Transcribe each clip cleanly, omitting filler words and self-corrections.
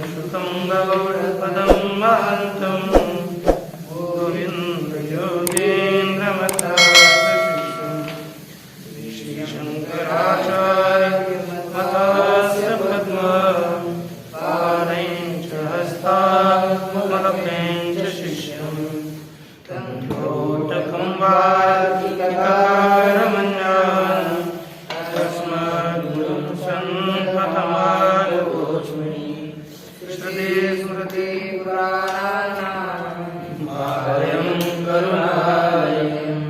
श्रुतं गौडपदं महन्तं गोविन्दयोगेन्द्रमथाशिष्यं श्रीशङ्कराचार्यमतस्य पद्मपाणिं च हस्तामलकें च शिष्यं तन्त्रोटकं वार्तिककारमन्यान् तस्मद्गुरुं सन्प्रथमालोचमि श्रुति पुराणानां करुणालयं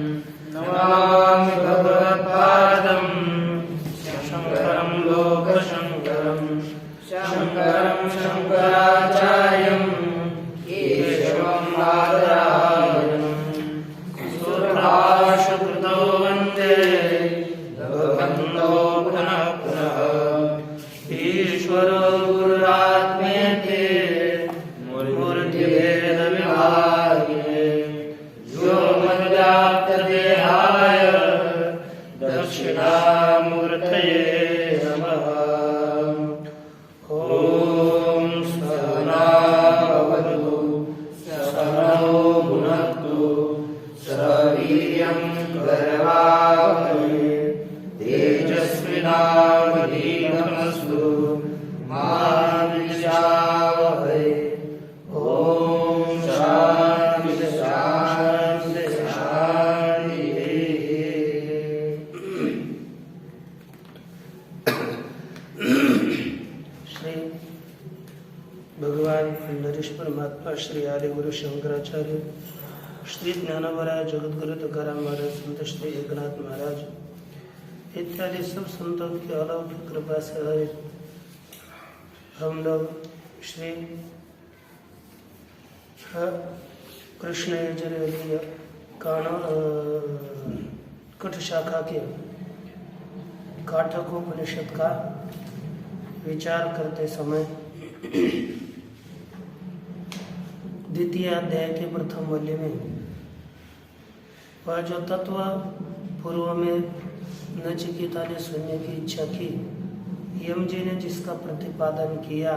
नमामि भगवत्पादं शङ्करं लोकशङ्करं शङ्करं शङ्कराचार्यं केशवं बादरायणं सुरभाषकृतो वन्दे भगवन्तो पुनः पुनः ईश्वरो गुरुरात्मेति मूर्तिभेदविभागिने व्योमवद्व्याप्तदेहाय दक्षिणामूर्तये नमः। ॐ सहना भवतु सहनौ भुनक्तु सह वीर्यं करवावहै तेजस्विनावधीतमस्तु मा विद्विषावहै। ॐ शान्ति शान्ति शान्तिः। श्री भगवान नरेश परमात्मा, श्री आदि गुरु शंकराचार्य, श्री ज्ञानवराय जगतगुरु तुकाराम महाराज, संत श्री एकनाथ महाराज इत्यादि सब संतों की अलौकिक कृपा से हम लोग श्री कृष्ण यजुर्वेदीय कठ शाखा के काठकोपनिषद का विचार करते समय द्वितीय अध्याय के प्रथम वल्ली में वह जो तत्व पूर्व में नचिकेता ने सुनने की इच्छा की, यम जी ने जिसका प्रतिपादन किया,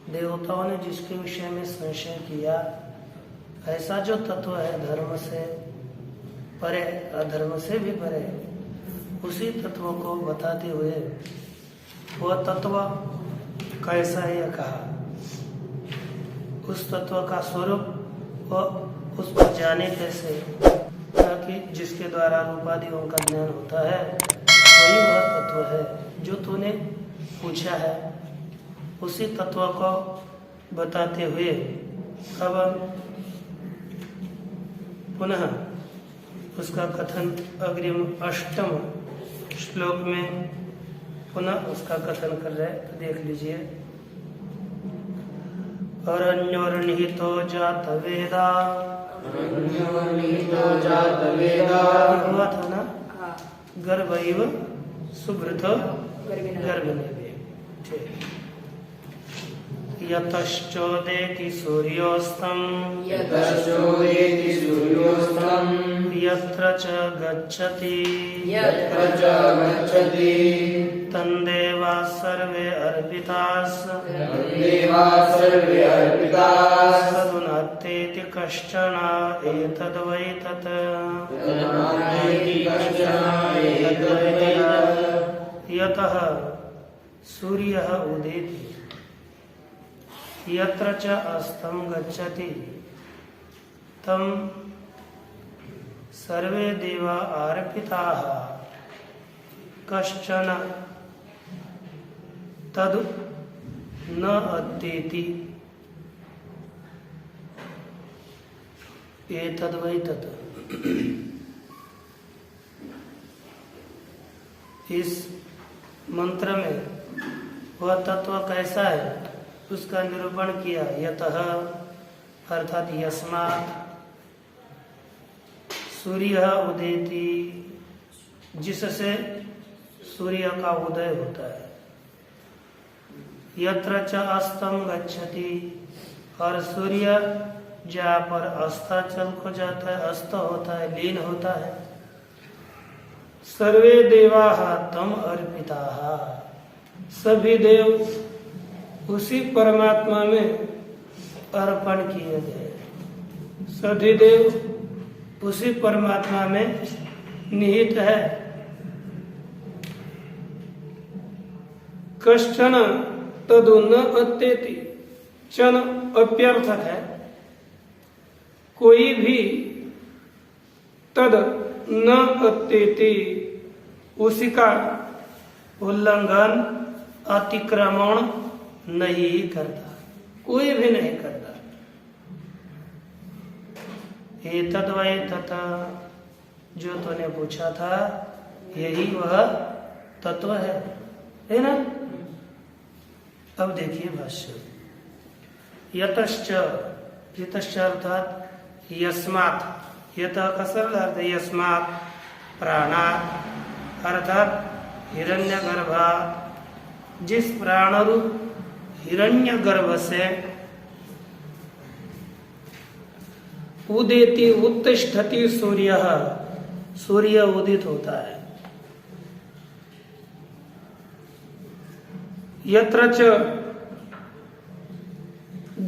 देवताओं ने जिसके विषय में संशय किया, ऐसा जो तत्व है धर्म से परे अधर्म से भी परे, उसी तत्व को बताते हुए वह तत्व कैसा है यह कहा। उस तत्व का स्वरूप और उस पर जाने कैसे, ताकि जिसके द्वारा रूपादियों का ज्ञान होता है वही वह तत्व है जो तूने पूछा है। उसी तत्व को बताते हुए अब पुनः उसका कथन अग्रिम अष्टम श्लोक में पुनः उसका कथन कर रहे, तो देख लीजिए। अरण्योर्निहितो जातवेदा, हुआ था ना, गर्भैव सुभृत गर्भने। यतश्चोदेति सूर्योऽस्तं यत्र च गच्छति तन्देवा सर्वे अर्पितास् तदुनात्तेति कश्चन एतद्वै तत्। यतः सूर्यः उदेति यत्र च अस्तं गच्छति तं सर्वे देवा अर्पिताः कश्चन तद् न अत्तेति एतद्वै तत्। इस मंत्र में वह तत्व कैसा है उसका निरूपण किया। यतः अर्थात यस्मात् सूर्य उदेति, जिससे सूर्य का उदय होता है। यत्र च अस्तम गच्छति, और सूर्य जहाँ पर अस्ताचल को जाता है, अस्त होता है, लीन होता है। सर्वे देवाः तम अर्पिताः, सभी देव उसी परमात्मा में अर्पण किए गए। सधिदेव उसी परमात्मा में निहित है। कश्चन तदु न अत्येति, चन अप्यर्थक है, कोई भी तद न अत्येति उसी का उल्लंघन अतिक्रमण नहीं करता, कोई भी नहीं करता। एतद् वै तथा, जो तूने पूछा था यही वह तत्व है ना। अब देखिए भाष्य। यतश्च, यतश्च अर्थात यस्मात्, यत का सरल अर्थ यस्मात् प्राणात्, अर्थात हिरण्यगर्भात्, जिस प्राण रूप हिरण्यगर्भ से उदेति उत्तिष्ठति सूर्य, सूर्य उदित होता है। यत्र च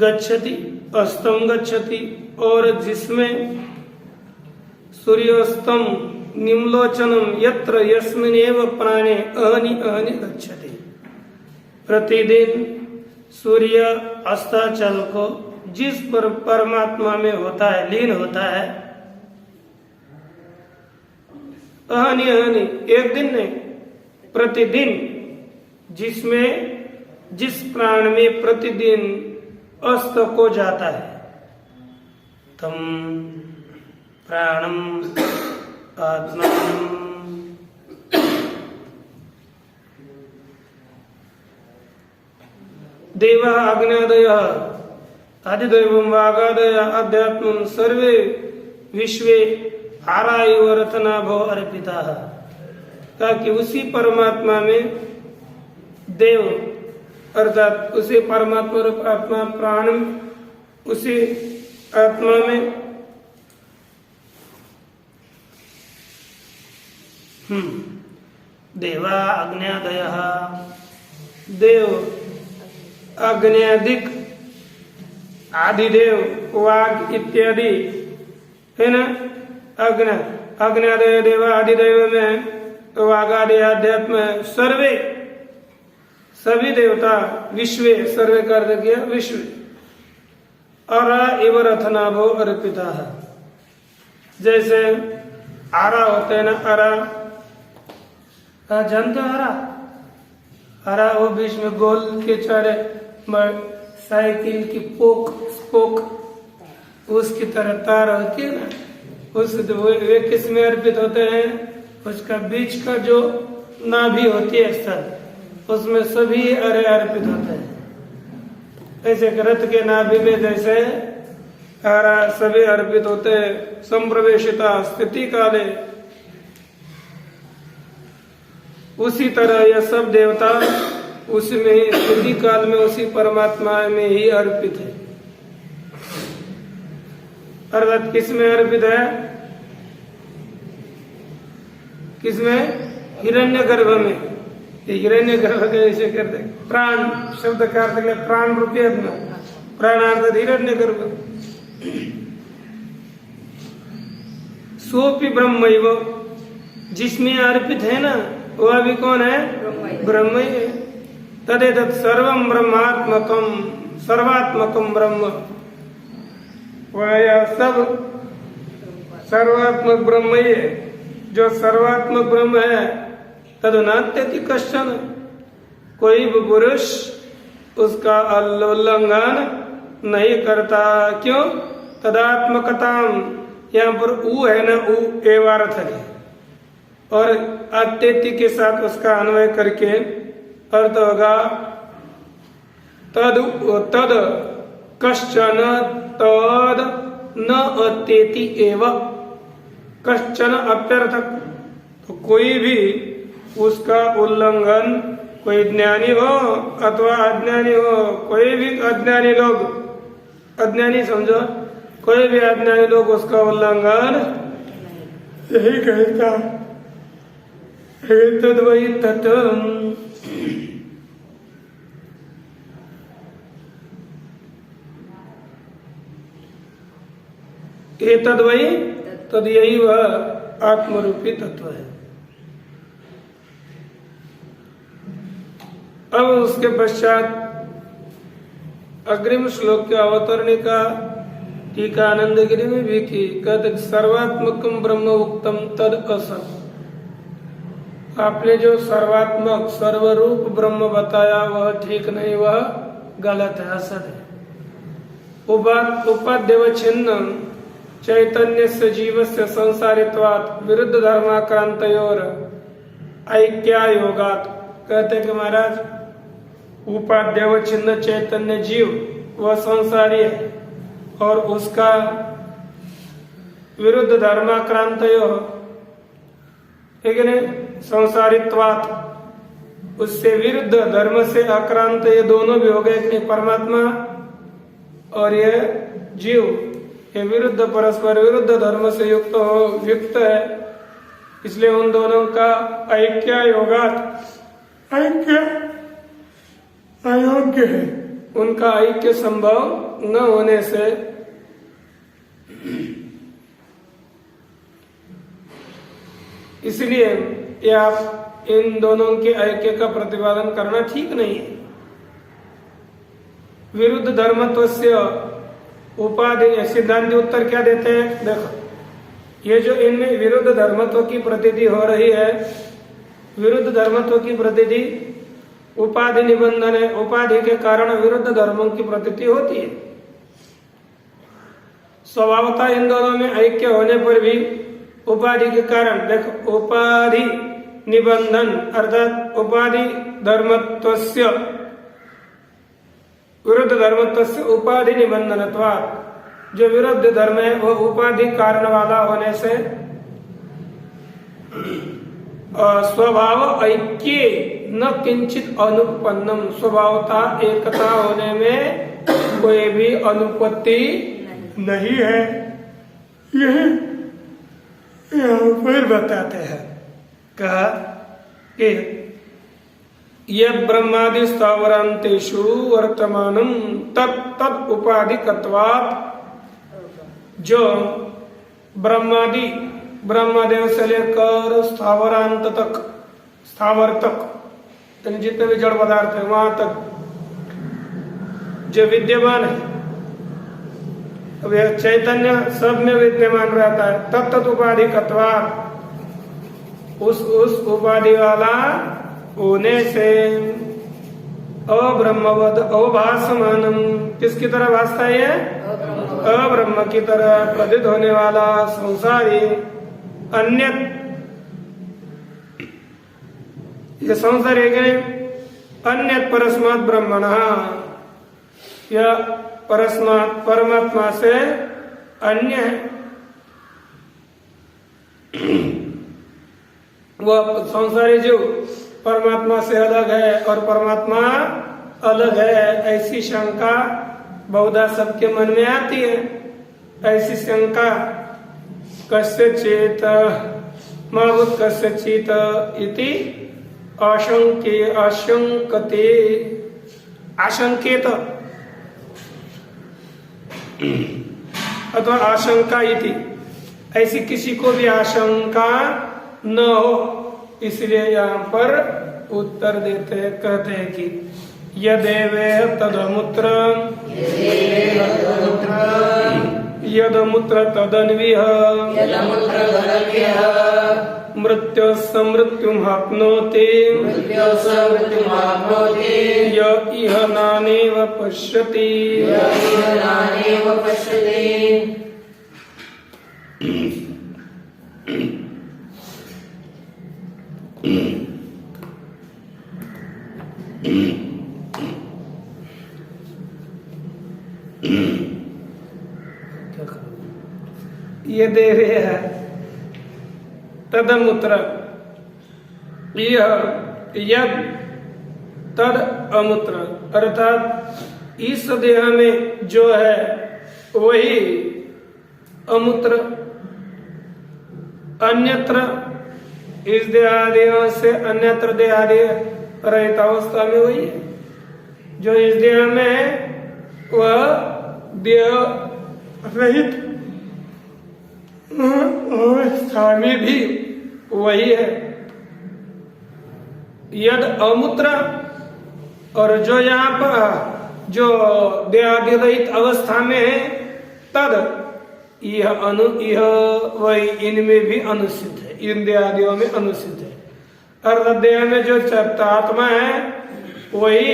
गच्छति अस्तम गच्छति, और जिसमें सूर्योस्तम निम्लोचनम यत्र यस्मिनेव प्राणे अहनि अहनि गच्छति। प्रतिदिन सूर्य अस्ताचल को जिस पर परमात्मा में होता है, लीन होता है, अहनि अहनि, एक दिन नहीं, प्रतिदिन, जिसमें जिस प्राण में प्रतिदिन अस्त को जाता है, तम प्राणम आत्मा देव अग्न्यादय आदिदैवं वागादय अध्यात्मं सर्वे विश्वे आरायव रत्नाभो अर्पिता, ताकि उसी परमात्मा में देव अर्थात उसी परमात्मा रूप आत्मा प्राण, उसी आत्मा में देवा अग्न्यादय, देव अग्न्यादिक, आदिदेव वाग इत्यादि है ना। अग्न्यादय देवा आदिदेव में वागादि अध्यात्म सर्वे, सभी देवता, विश्वे, सर्वे कर किया विश्व, अरा इव रथनाभो अर्पिता, जैसे आरा होते हैं ना, आरा जानते हो हरा? हरा वो बीच में गोल के चढ़े साइकिल की स्पोक उसकी तरह तार होती है ना, उस वे किस में अर्पित होते हैं? उसका बीच का जो नाभि होती है स्थल, उसमें सभी अरे अर्पित होते हैं। ऐसे रथ के नाभि में जैसे हरा सभी अर्पित होते हैं। संप्रवेशिता स्थिति काले, उसी तरह यह सब देवता उसमें ही स्थिति काल में उसी परमात्मा में ही अर्पित है। अर्थात किसमें अर्पित है? किसमें? हिरण्यगर्भ में। हिरण्यगर्भ कैसे करते? प्राण शब्द का अर्थ प्राण रूपी आत्मा, प्राणार्थ हिरण्यगर्भ। सोपि ब्रह्मैव, जिसमें अर्पित है ना वह भी कौन है? ब्रह्म ही है। तदेतत् सर्वं ब्रह्मात्मकम, सर्वात्मकम ब्रह्म, वह सब सर्वात्मक ब्रह्म ही है। जो सर्वात्मक ब्रह्म है तदुनात्यति कश्चन, कोई भी पुरुष उसका उल्लंघन नहीं करता। क्यों? तदात्मकताम, यहाँ पर ऊ है ना, ऊ एवार्थक है और अत्यति के साथ उसका अन्वय करके अर्थ होगा तद तद कश्चन तद न अत्यति एव, कश्चन अप्यर्थक। तो कोई भी उसका उल्लंघन, कोई ज्ञानी हो अथवा अज्ञानी हो, कोई भी अज्ञानी लोग, अज्ञानी समझो, कोई भी अज्ञानी लोग उसका उल्लंघन यही कहता तद्वै तत्। ये तद वही तद यही वह आत्मरूपी तत्व है। अब उसके पश्चात अग्रिम श्लोक के अवतरणिका टीका आनंदगिरी में भी की। कहते सर्वात्मकम ब्रह्म उक्तम तद असत। आपने जो सर्वात्मक सर्वरूप ब्रह्म बताया वह ठीक नहीं, वह गलत है, असत है। उपाद्यवच्छिन्न चैतन्य से जीव से संसारित्वात् विरुद्ध धर्माक्रांतयोर ऐक्यायोगात्। कहते कि महाराज उपाद्यवच्छिन्न चैतन्य जीव वह संसारी है और उसका विरुद्ध धर्माक्रांतयो ठीक है संसारित्वात्, उससे विरुद्ध धर्म से आक्रांत ये दोनों भी हो गए कि परमात्मा और ये जीव ये विरुद्ध परस्पर विरुद्ध धर्म से युक्त है, इसलिए उन दोनों का ऐक्य योगात् ऐक्य अयोग्य है। उनका ऐक्य संभव न होने से इसलिए ये आप इन दोनों के ऐक्य का प्रतिपादन करना ठीक नहीं है। विरुद्ध धर्मत्वस्य उपाधि सिद्धांत उत्तर क्या देते हैं? देखो ये जो इनमें विरुद्ध धर्मत्व की प्रतीति हो रही है, विरुद्ध धर्मत्व की प्रतीति उपाधि निबंधन है। उपाधि के कारण विरुद्ध धर्मों की प्रतीति होती है। स्वभावतः इन दोनों में ऐक्य होने पर भी उपाधि के कारण देखो उपाधि निबंधन अर्थात उपाधि धर्मत्वस्य विरुद्ध धर्मत्वस्य उपाधि निबंधनत्वात्, जो विरुद्ध धर्म है वह उपाधि कारण वाला होने से स्वभाव ऐक्य न किंचित अनुपन्नम, स्वभावता एकता होने में कोई भी अनुपत्ति नहीं है। यह यहाँ पर बताते हैं कहा कि यद ब्रह्मादि स्थावरांतेषु वर्तमानम तत् उपाधिकत्वात्, जो ब्रह्मादि ब्रह्मदेव से लेकर स्थावरांत तक स्थावर तक जितने भी जड़ पदार्थ है वहां तक जो विद्यमान है, अब यह चैतन्य सब में विद्यमान रहता है। तत्त उपाधिकत्वात्, उस उपाधि वाला होने से अब्रह्मवद अभासमानम, किसकी तरह भासता है? अब्रह्म की तरह प्रतीत होने वाला संसारी अन्यत, ये संसार है कि अन्यत परस्मात् ब्रह्मणः, यह परमात्मा से अन्य है। वह संसारी जीव परमात्मा से अलग है और परमात्मा अलग है, ऐसी शंका बहुधा सबके मन में आती है। ऐसी शंका कस्यचित् महभूत कस्यचित् इति आशंकते आशंकेत अथवा आशंका इति, ऐसी किसी को भी आशंका न हो, इसलिए यहाँ पर उत्तर देते हैं, कहते हैं कि यदेवे तदमुत्र यदमुत्र तदन्विह मृत्यो समृत्युम आप्नोति य इह नानेव पश्यति। ये देवे है तदमुत्र यद तद अमुत्र, अर्थात इस देह में जो है वही अमुत्र, अन्यत्र इस देहादि से अन्यत्र देहादि रहित अवस्था में वही है। जो इस देह में है वह देह रहित स्वामी भी वही है। यद अमूत्र, और जो यहाँ पर जो देहादि रहित अवस्था में है, तद यह वही इनमें भी अनुसित है, इन देहादियों में अनुसित है। अर्थात देह में जो चैप्त आत्मा है वही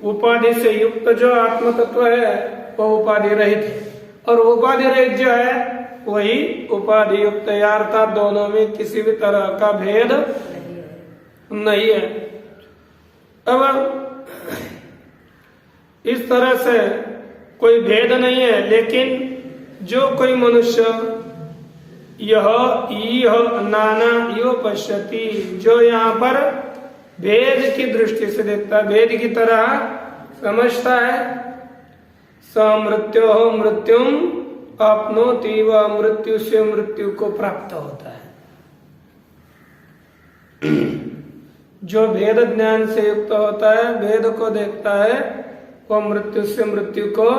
उपाधि से युक्त जो आत्म तत्व है वो उपाधि रहित है, और उपाधि रहित जो है वही उपाधि युक्त है। अर्थात दोनों में किसी भी तरह का भेद नहीं है। अब इस तरह से कोई भेद नहीं है, लेकिन जो कोई मनुष्य यह नाना यो पश्यति, जो यहाँ पर भेद की दृष्टि से देखता है, भेद की तरह समझता है, समृत्यो मृत्युम आपनोति, वह मृत्यु से मृत्यु को प्राप्त होता है। जो भेद ज्ञान से युक्त होता है, भेद को देखता है, वह मृत्यु से मृत्यु को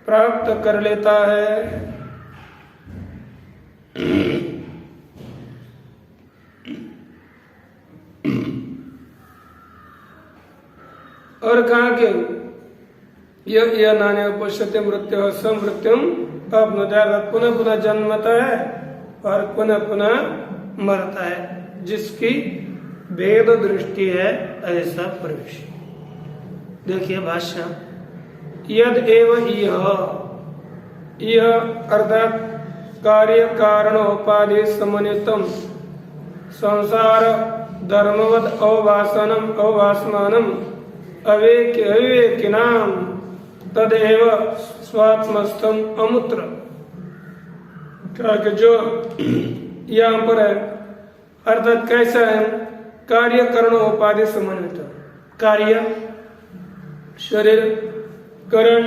प्राप्त कर लेता है। और कहा कि यह नाने पश्यते मृत्यु समृत्युम अपनुजात, पुनः पुनः जन्मता है और पुनः पुनः मरता है, जिसकी भेद दृष्टि है ऐसा पुरुष। देखिए भाष्य, यद एव यह अर्थात कार्य कारण उपाधि समन्वितम संसार धर्मवद अवभासमानम अविवेकिनाम तदेव स्वात्मस्थम अमूत्र। जो यहाँ पर है अर्थात कैसा है, कार्य करण उपाधि समन्वित, कार्य शरीर करण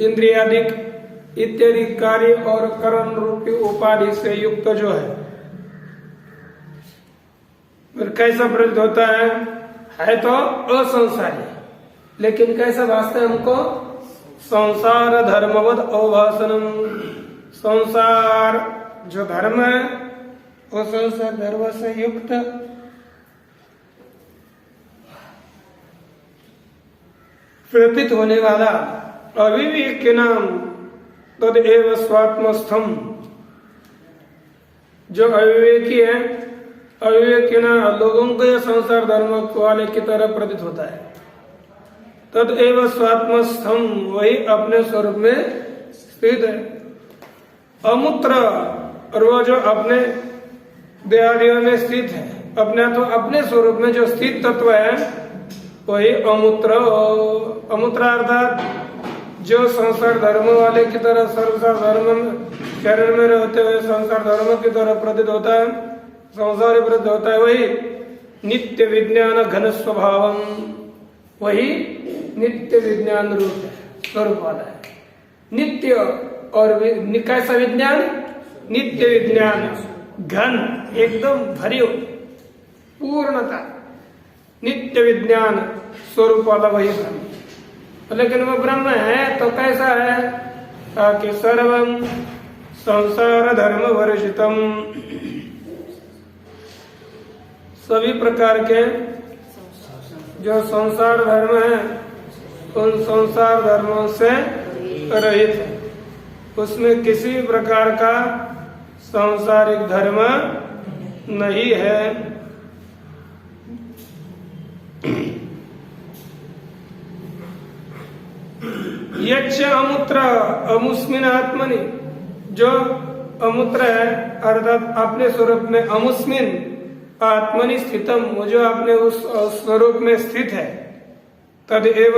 इंद्रियादिक इत्यादि कार्य और करण रूपी उपाधि से युक्त जो है, फिर कैसा प्रतीत होता है तो असंसारी, लेकिन कैसा भासता है हमको, संसार धर्मवद अवभासनम, संसार जो धर्म है वो संसार धर्म से युक्त प्रतीत होने वाला अविवेक के नाम तदेव स्वात्मस्थम, जो अविवेकी है, अविवेक के नाम लोगों को यह संसार धर्म वाले की तरह प्रतीत होता है। तदेव स्वात्मस्थम, वही अपने स्वरूप में स्थित है। अमूत्र, और वो जो अपने देहादियों में स्थित है, अपने स्वरूप में जो स्थित तत्व है वही अमूत्र। अमूत्र अर्थात जो संसार धर्म वाले की तरह संसार धर्म शरीर में रहते हुए संसार धर्म की तरह प्रतीत होता है, संसार प्रतीत होता है, वही नित्य विज्ञान घन स्वभावम, वही नित्य विज्ञान रूप है, स्वरूप वाला है। नित्य और कैसा विज्ञान, नित्य विज्ञान घन, एकदम भरी पूर्णता, नित्य विज्ञान स्वरूप वाला वही ब्रह्म। लेकिन वो ब्रह्म है तो कैसा है, ताकि सर्वम संसार धर्म वर्जितम, सभी प्रकार के जो संसार धर्म है उन संसार धर्मों से रहित है, उसमें किसी प्रकार का सांसारिक धर्म नहीं है। यच्च अमूत्र अमुस्मिन आत्मनि, जो अमूत्र है अर्थात अपने स्वरूप में, अमुस्मिन आत्मनि स्थितम, वो जो अपने उस स्वरूप में स्थित है, तदेव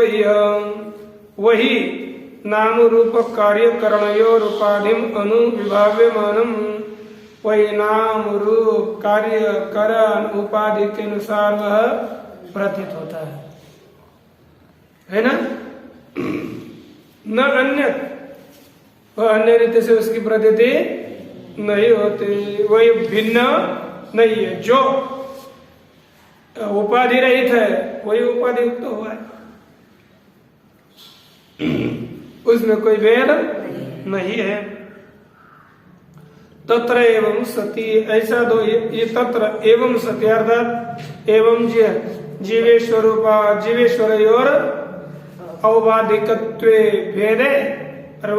वही नाम रूप कार्य करणयोर उपाधिम अनुविभाव्यमानम, वही नाम रूप कार्य करण उपाधि के अनुसार वह प्रतीत होता है ना, न अन्य, वह अन्य रीति से उसकी प्रतीति नहीं होती, वही भिन्न नहीं है। जो उपाधि रहित है वही उपाधि युक्त हुआ है, उसमें कोई भेद नहीं है। तत्र एवं सती, ऐसा दो ये तत्र एवं सती अर्थात एवं जीवेश्वरूपा जीवेश्वरयोर औपाधिकत्वे भेदे और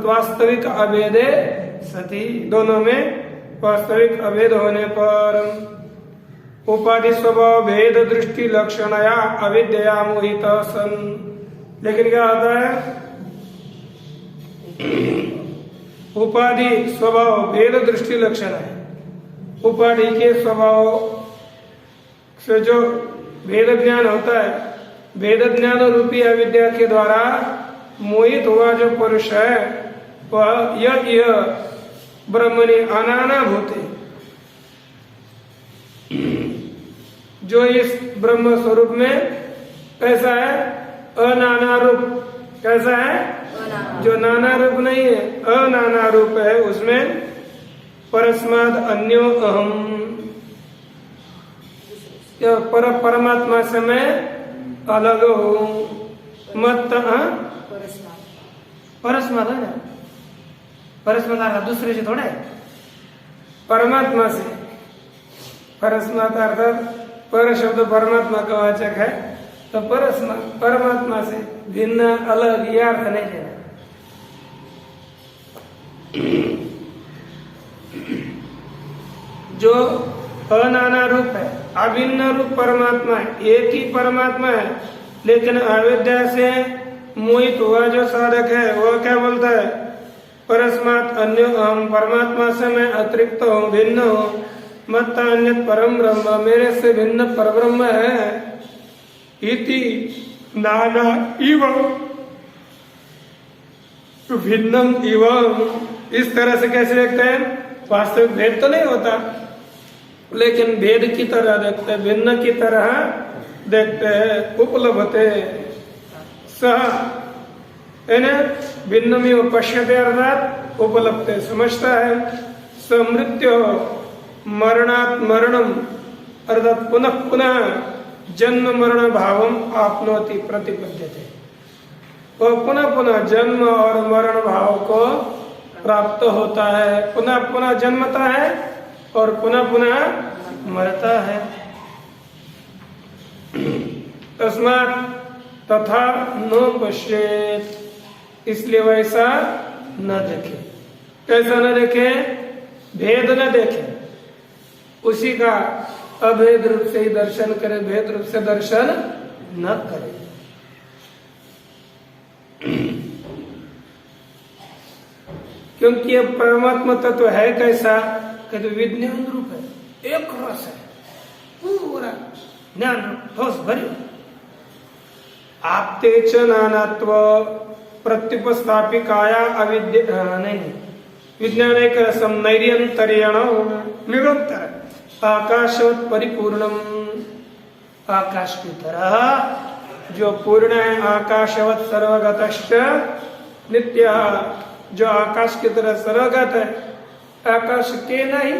वास्तविक अभेदे सती, दोनों में वास्तविक अभेद होने पर उपाधि स्वभाव भेद दृष्टि लक्षणया अविद्या मोहित सन। लेकिन क्या होता है, उपाधि स्वभाव भेद दृष्टि लक्षण है। उपाधि के स्वभाव से जो भेद ज्ञान होता है, भेद ज्ञान रूपी अविद्या के द्वारा मोहित हुआ जो पुरुष है वह यह ब्रह्मणि अनाना भूते, जो इस ब्रह्म स्वरूप में कैसा है, अनाना रूप, कैसा है, जो नाना रूप नहीं है, अनाना रूप है, उसमें परस्माद अन्यो अहम, परमात्मा से मैं अलग हूँ। मत परस्माद है ना, परस्माद दूसरे से थोड़ा है, परमात्मा से, परस्माद अर्थात पर शब्द परमात्मा का वाचक है, तो परमात्मा से भिन्न अलग ये अर्थ नहीं लेना। जो अनाना रूप है, अभिन्न रूप परमात्मा है, एक ही परमात्मा है, लेकिन अविद्या से मोहित हुआ जो साधक है वह क्या बोलता है, परस्मात् अन्य अहम, परमात्मा से मैं अतिरिक्त हूँ, भिन्न हूँ। मत अन्य परम ब्रह्म, मेरे से भिन्न परब्रह्म है। इति नाना इव भिन्नम इवम, इस तरह से कैसे देखते हैं, वास्तविक भेद तो नहीं होता लेकिन भेद की तरह देखते हैं, भिन्न की तरह देखते हैं। उपलब्धते सह भिन्नमेव पश्यते अर्थात उपलब्धते समझता है। समृत्यो मरणात् मरणम अर्थात पुनः पुनः जन्म मरण भावम आपनोति प्रतिपद्यते, वह पुनः पुनः जन्म और मरण भाव को प्राप्त होता है, पुनः पुनः जन्मता है और पुनः पुनः मरता है। तस्मात् तथा न पश्येत, इसलिए वैसा न देखे। कैसा न देखे, भेद न देखे, उसी का अभेद रूप से ही दर्शन करे, भेद रूप से दर्शन न करे। क्योंकि ये परमात्मा तत्व है कैसा, कहते विज्ञान रूप है, एक रस है, पूरा ज्ञान ठोस भरी। आपते च नानात्व प्रत्युपस्थापिकाया अविद्या नहीं, विज्ञान एक रसम नैर्यंतर्यण निरंतर आकाशवत परिपूर्णम, आकाश की तरह जो पूर्ण है, आकाशवत सर्वगतश्च नित्य, जो आकाश की तरह सर्वगत है, आकाश के नहीं,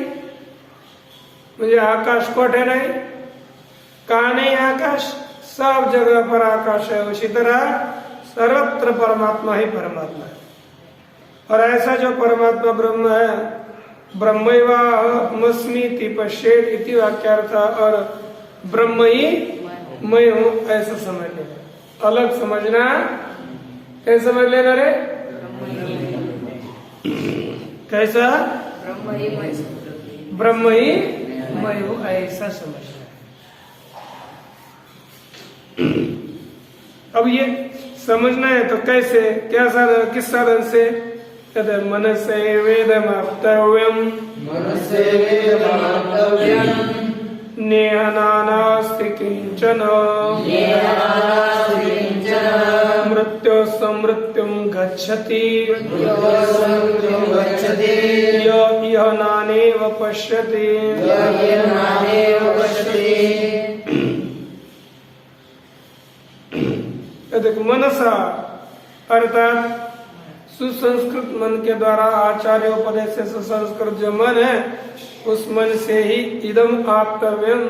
मुझे आकाश कोठे नहीं, कहा नहीं आकाश, सब जगह पर आकाश है। उसी तरह सर्वत्र परमात्मा ही परमात्मा है। और ऐसा जो परमात्मा ब्रह्म है, ब्रह्मैवाहमस्मीति पश्येत् इति वाक्यार्थ, और ब्रह्म ही मैं हूँ ऐसा समझ लेना। अलग समझना, कैसे समझ लेना रे, कैसा, ब्रह्म ही मैं हूँ ऐसा समझना। अब ये समझना है तो कैसे, क्या साधन, किस साधन से, कहते मनसे वेदमाप्तव्यम, मनसे वेदमाप्तव्यम नेह नानास्ति किंचन, मृत्यो समृत्युम गच्छति, यह नानेव पश्यति। देखो मनसा अर्थात सुसंस्कृत मन के द्वारा आचार्य उपदेश से सुसंस्कृत जो मन है, उस मन से ही इदम आप्तव्यम,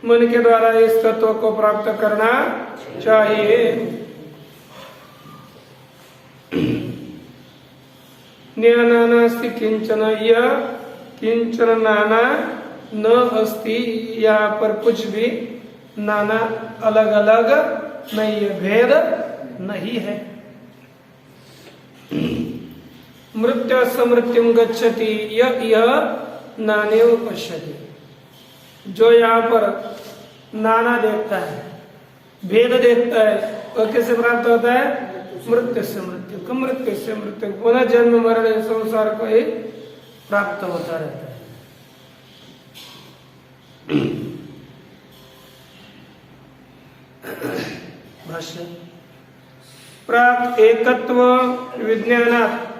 मन के द्वारा इस तत्व को प्राप्त करना चाहिए। नाना नास्ति किंचन, यह किंचन नाना न अस्ति, यहाँ पर कुछ भी नाना अलग अलग नहीं है, भेद नहीं है। मृत्यु समृत्युम गच्छति, यह नानेव पश्यति, जो यहाँ पर नाना देखता है, भेद देखता है, वह कैसे प्राप्त होता है? मृत्यु से मृत्यु को, मृत्यु से मृत्यु, पुनः जन्म मरण संसार को ही प्राप्त होता रहता है। भाष्य। प्राक एकत्व विज्ञानात्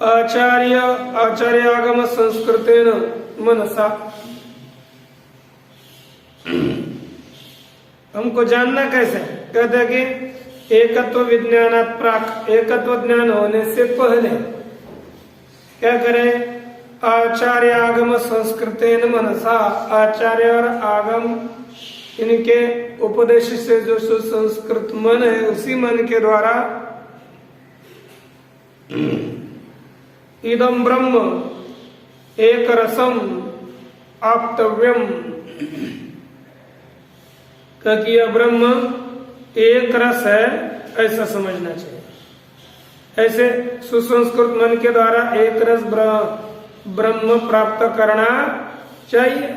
आचार्यागम संस्कृतेन मनसा, हमको जानना कैसे? कहते हैं कि एकत्व विज्ञानात् प्राक, एकत्व ज्ञान होने से पहले क्या करें? आचार्य आगम संस्कृतेन मनसा, आचार्य और आगम इनके उपदेश से जो सुसंस्कृत मन है, उसी मन के द्वारा इदम ब्रह्म एक रसम आप्तव्यम, क्योंकि यह ब्रह्म एक रस है, ऐसा समझना चाहिए। ऐसे सुसंस्कृत मन के द्वारा एक रस ब्रह्म प्राप्त करना चाहिए।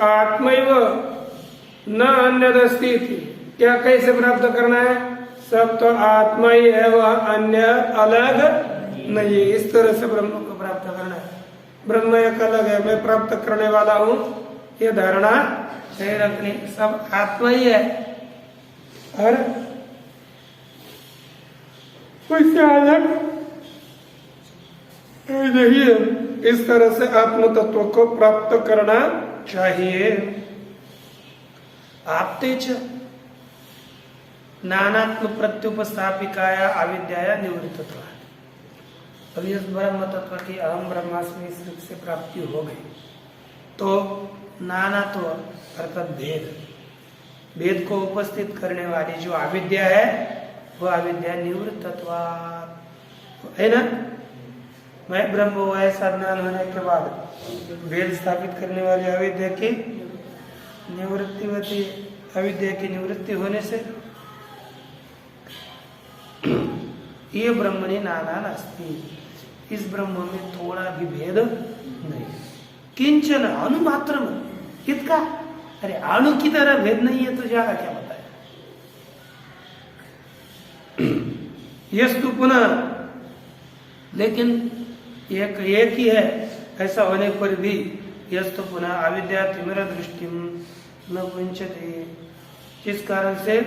आत्मैव न अन्यदस्ति, क्या कैसे प्राप्त करना है? सब तो आत्मा ही है, वह अन्य अलग नहीं है। इस तरह से ब्रह्म को प्राप्त करना है। ब्रह्म एक अलग है, मैं प्राप्त करने वाला हूँ, ये धारणा नहीं रखनी। सब आत्मा ही है और उससे अलग नहीं है। इस तरह से आत्म तत्व को प्राप्त करना चाहिए। आपतेच नानात्म प्रत्युपस्थापिकाया अविद्याया निवृत्तत्व। अब इस ब्रह्म तत्व की अहम ब्रह्मास्मि इस रूप से प्राप्ति हो गई तो नानात्व अर्थात भेद, भेद को उपस्थित करने वाली जो अविद्या है वह अविद्या निवृत्तत्व है ना। मैं ब्रह्म हुआ ऐसा ज्ञान होने के बाद भेद स्थापित करने वाली अविद्या की निवृत्ति होती। अविद्या की निवृत्ति होने से ये ब्रह्मणि नाना नास्ति, इस ब्रह्म में थोड़ा भी भेद नहीं। किंचन अणुमात्र कितका, अरे अणु की तरह भेद नहीं है तो ज्यादा क्या बताया। यस्तु पुनः, लेकिन एक ही है, ऐसा होने पर भी यस्तु पुनः अविद्या तिमिर दृष्टि न पुंचते, जिस कारण से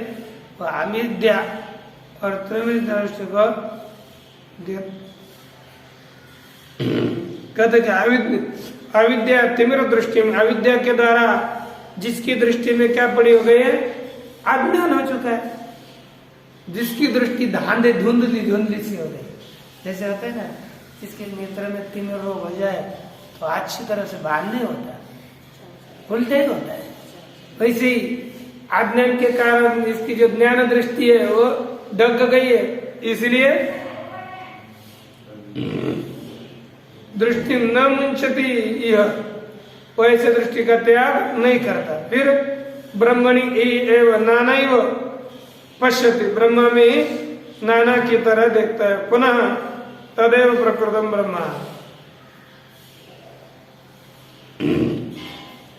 अविद्या और तिमिर दृष्टि को कहते कि अविद्या तिमिर दृष्टि में, अविद्या के द्वारा जिसकी दृष्टि में क्या पड़ी हो गई है? अज्ञान हो चुका है। जिसकी दृष्टि धांधे धुंधली धुंधली सी हो गई, जैसे होता है ना, जिसके नेत्र में तिमिर रोग हो जाए तो अच्छी तरह से बाहर नहीं होता, उल्टा ही होता है। वैसे ही अज्ञान के कारण इसकी जो ज्ञान दृष्टि है वो ढक गई है, इसलिए दृष्टि न मुंचती, यह वैसे दृष्टि का त्याग नहीं करता। फिर ब्रह्मणि एवं नाना पश्यति, ब्रह्म में ही नाना की तरह देखता है। पुनः तदेव प्रकृतम ब्रह्म,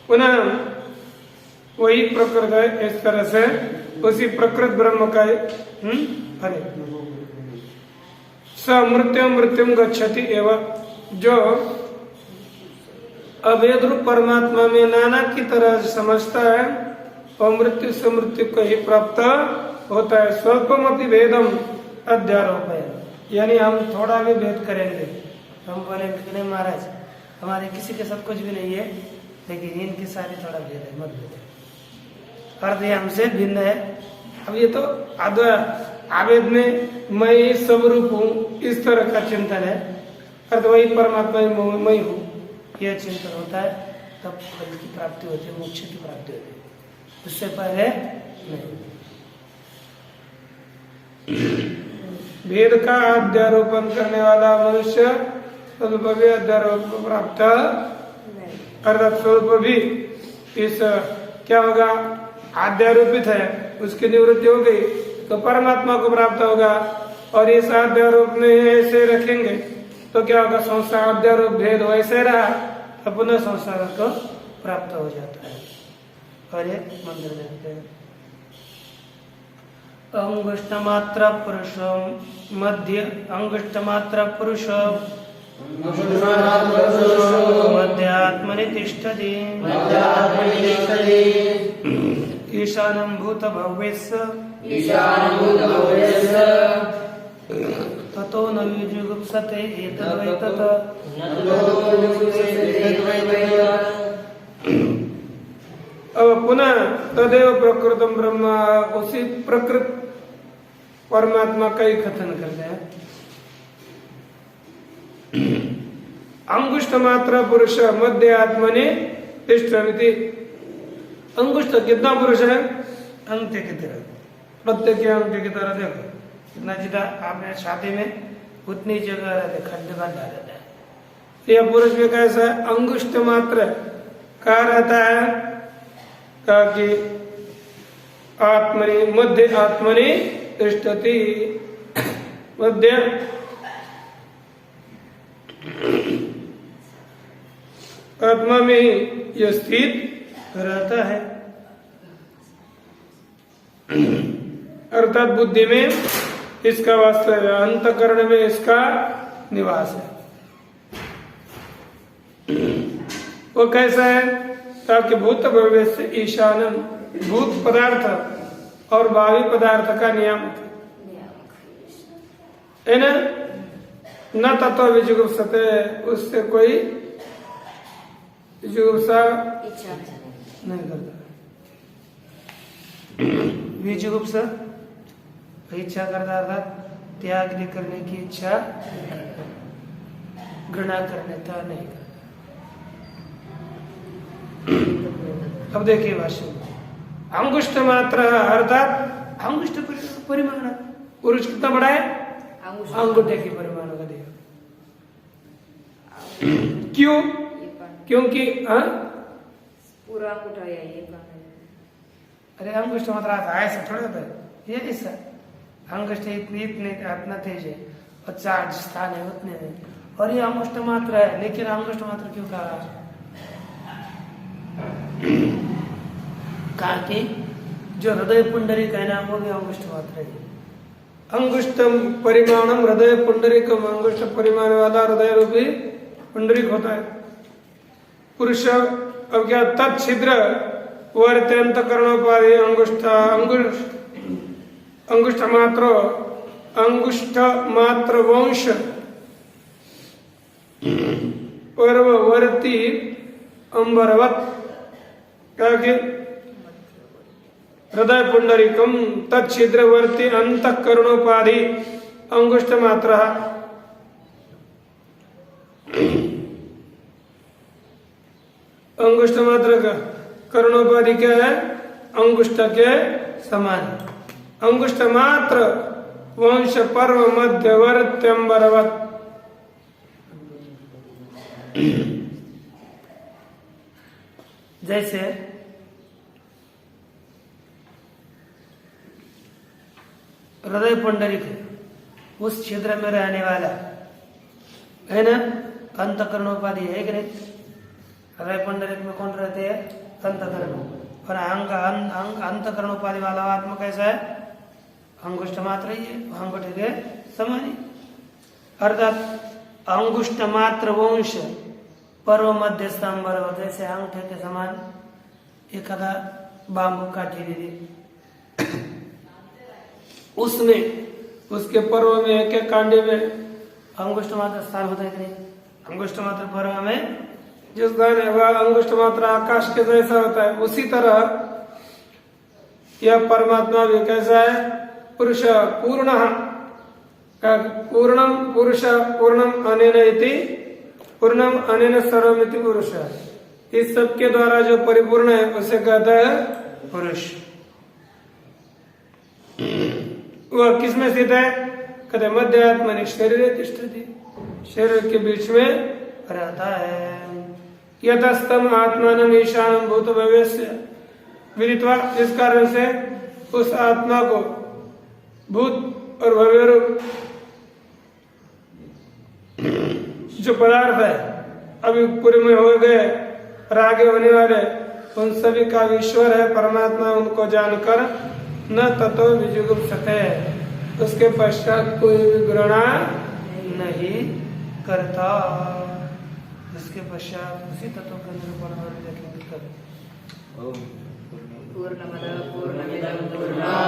पुनः वही प्रकृत है। इस तरह से उसी प्रकृत ब्रह्म का अरे स मृत्यु मृत्युम गच्छति एवं, जो अभेद रूप परमात्मा में नाना की तरह समझता है और मृत्यु से मृत्यु को ही प्राप्त होता है। स्वल्पम अपनी भेदम अध्यारोप है, यानी हम थोड़ा भी भेद करेंगे, हम बोलेंगे कि नहीं महाराज हमारे किसी के साथ कुछ भी नहीं है, लेकिन इनके साथ ही थोड़ा भेद है, मत भेद, अर्थ ये हमसे भिन्न है। अब ये तो आवेद में मैं सब रूप हूँ, इस तरह का चिंतन है। अर्थ वही परमात्मा मैं हूँ, यह चिंतन होता है, तब फल की प्राप्ति होती है, मोक्ष की प्राप्ति होती है। उससे पहले नहीं। भेद का अध्यारोपण करने वाला मनुष्य स्वल्प भी अध्यारोप को प्राप्त, अर्थात स्वल्प भी इस क्या होगा, अध्यारोपित है उसकी निवृत्ति हो गई तो परमात्मा को प्राप्त होगा। और इस अध्यारोप में ऐसे रखेंगे तो क्या होगा, संसार अध्यारोप भेद वैसे रहा तो पुनः संसार को प्राप्त हो जाता है। और एक मंत्र देखते हैं, अंगुष्ठ मात्र पुरुष मध्य, अंगुष्ठ मात्र पुरुष मध्य आत्मनि तिष्ठति, ईशानं भूत भव्यस्य ततो न विजुगुप्सते एतद्वै तत्। अब पुनः तदेव प्रकृतम ब्रह्म, उसी प्रकृत परमात्मा का ही कथन करते हैं। अंगुष्ठ मात्र पुरुष मध्य आत्मनि तिष्ठति। अंगुष्ठ कितना पुरुष है, अंगूठे की तरह, प्रत्येक अंगूठे की तरह देखो कितना जितना आपने छाती में उतनी जगह रहते, खड्डे खड्डा रहता है। यह पुरुष में कैसा है, अंगुष्ठ मात्र कहा रहता है, कहा कि आत्मनि मध्य आत्मनि तिष्ठति, मध्य आत्मा में ही यह स्थित रहता है, अर्थात बुद्धि में इसका वास्तव है, अंतकरण में इसका निवास है। वो कैसा है, ताकि भूत भव्य से ईशानन, भूत पदार्थ और भावी पदार्थ का नियामक है ना, न तत्व विजुगुप्सते, उससे कोई विजुगुप्सा नहीं करता। विजुगुप्सा इच्छा करता था, त्याग करने की इच्छा, घृणा करने था नहीं करता। अब देखिए भाष्य, अंगुष्ठ मात्र अर्थात अंगुष्ठ परिमाण, पुरुष कितना बड़ा है, अंगूठे की परिमाण का देह। क्यों, क्योंकि पूरा अंगूठा ये, अरे अंगुष्ठ मात्र ऐसा थोड़ा होता है, ये ऐसा अंगुष्ठ इतने इतना तेज है और 4 स्थान है उतने में, और ये अंगुष्ठ मात्र है, लेकिन अंगुष्ठ मात्र क्यों कहा कि जो हृदय पुंडरी का नाम हो गया अंगुष्ठ मात्र है। अंगुष्ठम परिमाणम हृदय पुंडरीकम, अंगुष्ठ परिमाण वाला हृदय रूपी पुंडरीक होता है पुरुष। अब क्या, तत्छिद्र वर्त्यंत करणोपाधि अंगुष्ठ, अंगुष्ठ मात्र वंश पर्ववर्ती अंबरवत, हृदय पुंडरीकम तत्छिद्रवर्ती अंतःकरणोपाधि अंगुष्ठ मात्र। अंगुष्ठ मात्र का करणोपाधि क्या है, अंगुष्ठ के समान, अंगुष्ठ मात्र वंश पर्व मध्यवर्त्यंबरवत। जैसे हृदय पुंडरीक उस क्षेत्र में रहने वाला है ना, अंतकरणोपाधि है कि नहीं, हृदय पुंडरीक में कौन रहते हैं, अंतकरण, और अंतकरणोपाधि वाला आत्मा कैसा है, अंगुष्ठ मात्र ही है, अंगूठे के समान ही, अर्थात अंगुष्ठ मात्र वंश पर्व मध्य स्तंभर, जैसे अंगूठे के समान एखादा बांबू काठी दीदी, उसमें उसके पर्व में एक एक कांडे में अंगुष्ठ मात्र स्थान होता है कि नहीं, अंगुष्ठ मात्र पर्व में जो स्थान है वह अंगुष्ठ मात्र आकाश के जैसा होता है। उसी तरह यह परमात्मा भी कैसा है, पुरुष पूर्ण, पूर्णम पुरुष पूर्णम अनेन इति पूर्णम अनेन सर्वमिति पुरुष, इस सब के द्वारा जो परिपूर्ण है उसे कहता है पुरुष। वह किसमें स्थित है, कहते मध्य आत्मा शरीर तिष्ठति, शरीर के बीच में रहता है। यतस्तम आत्मान ईशान भूत भव्यस्य विदित्वा, इस कारण से उस आत्मा को भूत और भव्य रूप जो पदार्थ है अभी पूरे में हो गए और आगे होने वाले उन सभी का ईश्वर है परमात्मा, उनको जानकर न ततो विजुगुप्सते, उसके पश्चात कोई भी घृणा नहीं करता। इसके पश्चात उसी तत्व का निरूपण और व्याख्या करें। पूर्णमद पूर्णमिदं पूर्णात्